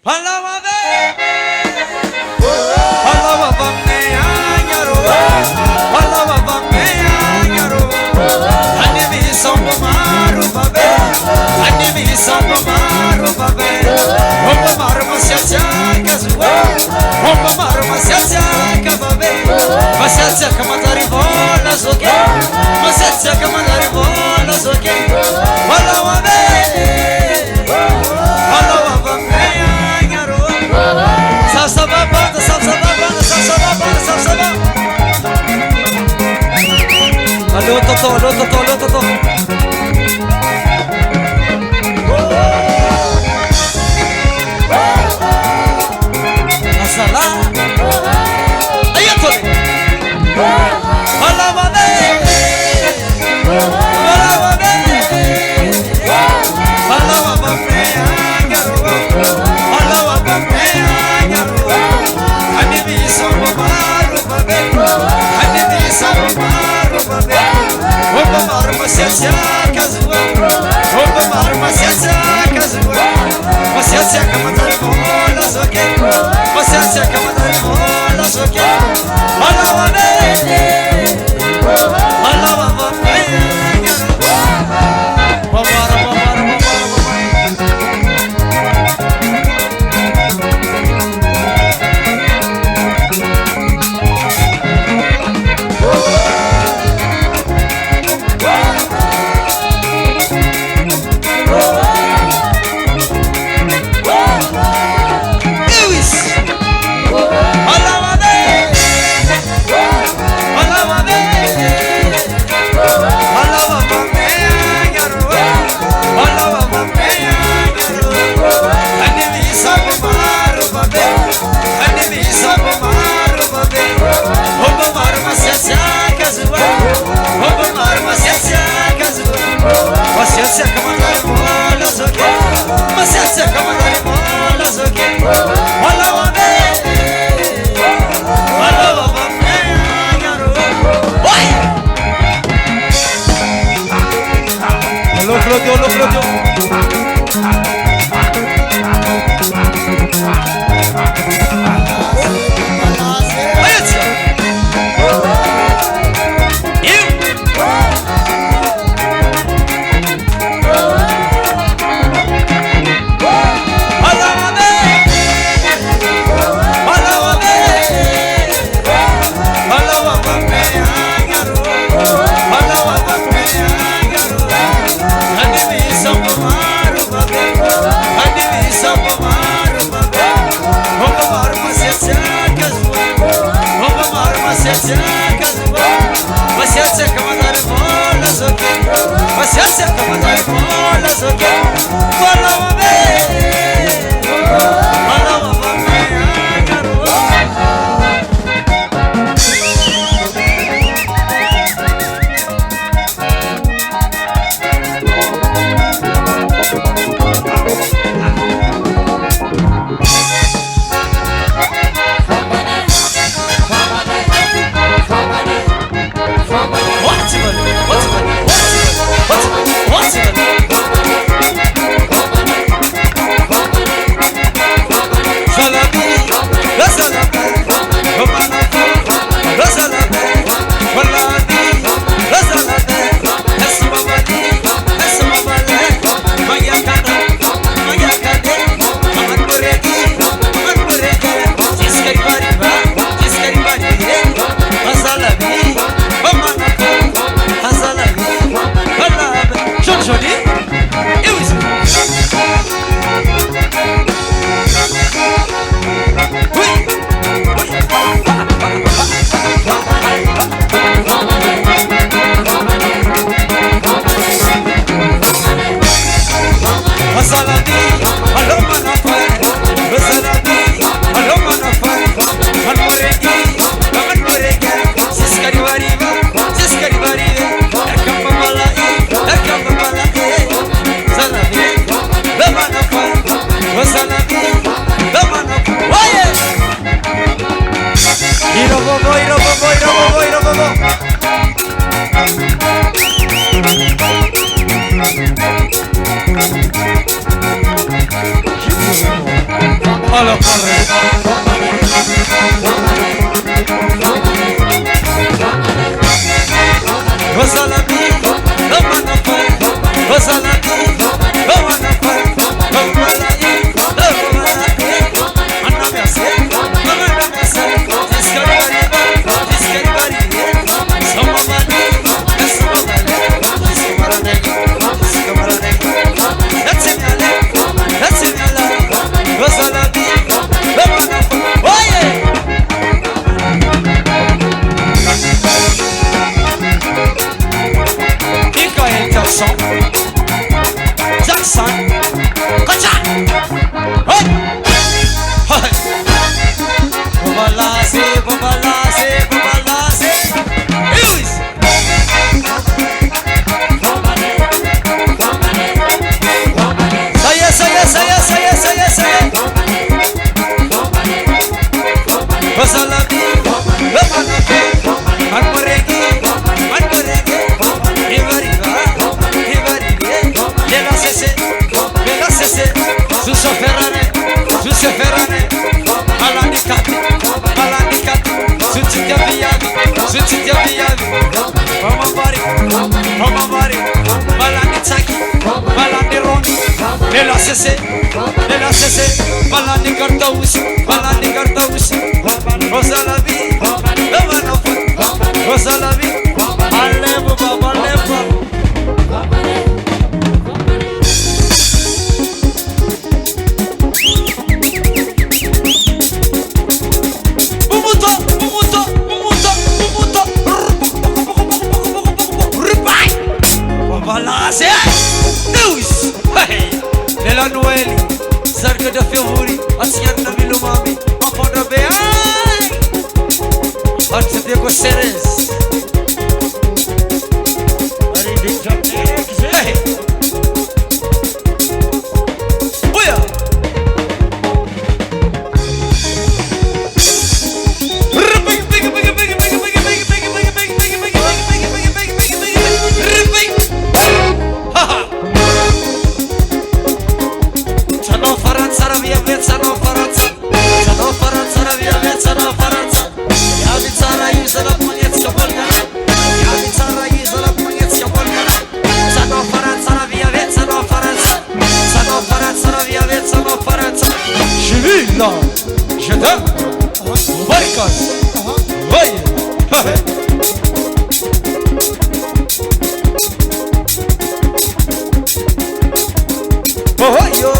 Vamos. Olha corre. Rosalami, vamos na fé. Rosalami, vamos na fé. Vamos lá aí, vamos lá aqui. Manda minha sede, manda minha sede. Diz que eu gariba, diz que eu gariba. Sou uma maninha, eu sou uma maninha. Diz que eu maranegue, diz que eu maranegue. Desce minha lei, desce minha lei. Rosalami, vamos na fé. Oye! Jackson, Jackson, Kocha, hey, hey, Babalase, Babalase, Babalase, Lewis. Saya, saya, saya, saya, saya, saya. Basalami, Babalase, Manmoregi, Manmoregi, Rivariva. Bela sese, Suso Ferrane, Alanicati, Sutia Viavi, Mama Mari, Malanicaki, Malani Roni, Bela sese, Malani Cartous, Rosalavi, Rosalavi, Alevo, Baba, Levo. News! Hey! Nella Noeli, Zarco da Fiori, Asiana Milumami, Mafoda Bay, Arts de Ceres. Hey! Booyah! Là, je t'aime, Barcas, voyez, oh yo.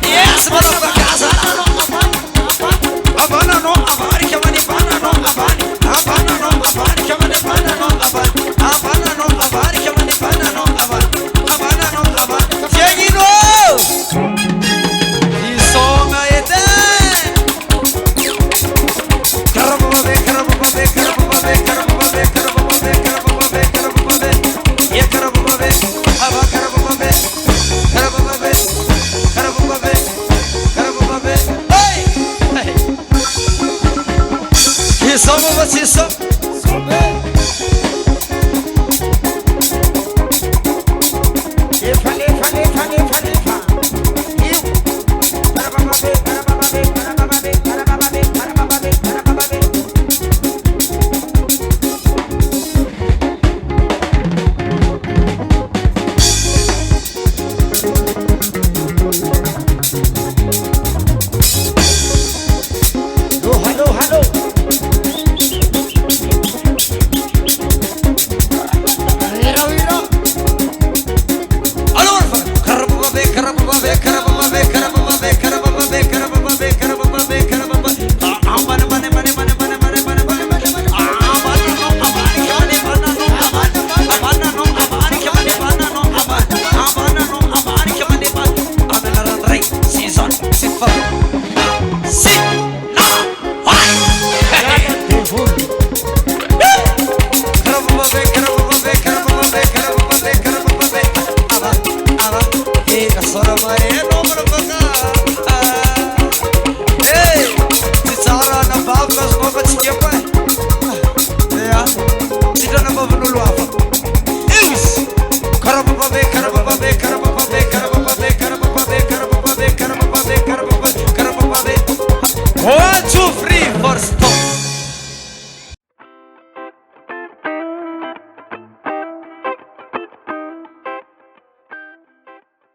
Yes, motherfucker. Alô.